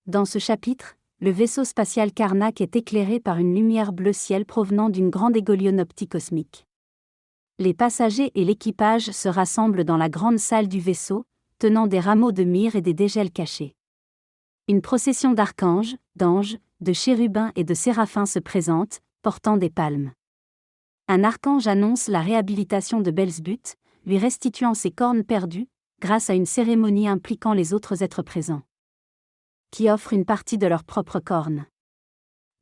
Dans ce chapitre, le vaisseau spatial Karnak est éclairé par une lumière bleu ciel provenant d'une grande égolionoptie cosmique. Les passagers et l'équipage se rassemblent dans la grande salle du vaisseau, tenant des rameaux de myrrhe et des dégels cachés. Une procession d'archanges, d'anges, de chérubins et de séraphins se présente, portant des palmes. Un archange annonce la réhabilitation de Belzébuth, lui restituant ses cornes perdues, grâce à une cérémonie impliquant les autres êtres présents, qui offrent une partie de leurs propres cornes.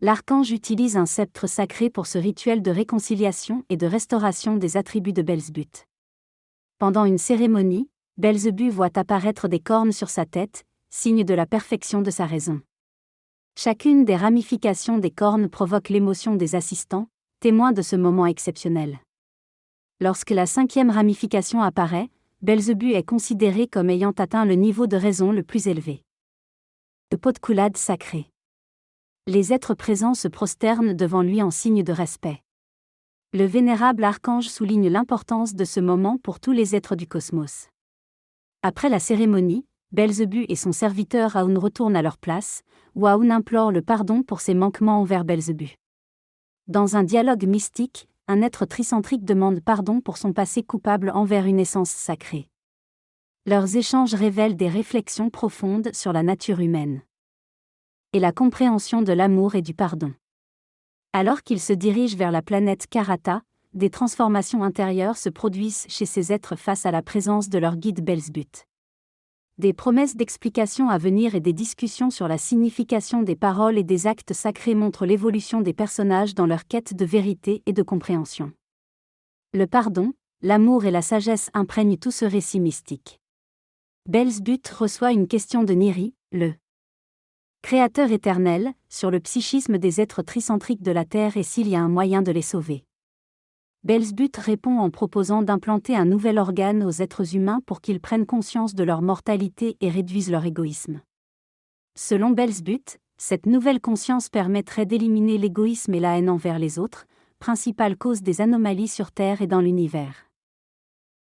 L'archange utilise un sceptre sacré pour ce rituel de réconciliation et de restauration des attributs de Belzébuth. Pendant une cérémonie, Belzébuth voit apparaître des cornes sur sa tête, signe de la perfection de sa raison. Chacune des ramifications des cornes provoque l'émotion des assistants, témoins de ce moment exceptionnel. Lorsque la 5e ramification apparaît, Belzébuth est considéré comme ayant atteint le niveau de raison le plus élevé. Le pot de coulade sacré. Les êtres présents se prosternent devant lui en signe de respect. Le vénérable archange souligne l'importance de ce moment pour tous les êtres du cosmos. Après la cérémonie, Belzébuth et son serviteur Aoun retournent à leur place, où Aoun implore le pardon pour ses manquements envers Belzébuth. Dans un dialogue mystique, un être tricentrique demande pardon pour son passé coupable envers une essence sacrée. Leurs échanges révèlent des réflexions profondes sur la nature humaine et la compréhension de l'amour et du pardon. Alors qu'ils se dirigent vers la planète Karata, des transformations intérieures se produisent chez ces êtres face à la présence de leur guide Belzébuth. Des promesses d'explications à venir et des discussions sur la signification des paroles et des actes sacrés montrent l'évolution des personnages dans leur quête de vérité et de compréhension. Le pardon, l'amour et la sagesse imprègnent tout ce récit mystique. Belzébuth reçoit une question de Niri, le Créateur éternel, sur le psychisme des êtres tricentriques de la Terre et s'il y a un moyen de les sauver. Belzébuth répond en proposant d'implanter un nouvel organe aux êtres humains pour qu'ils prennent conscience de leur mortalité et réduisent leur égoïsme. Selon Belzébuth, cette nouvelle conscience permettrait d'éliminer l'égoïsme et la haine envers les autres, principale cause des anomalies sur Terre et dans l'univers.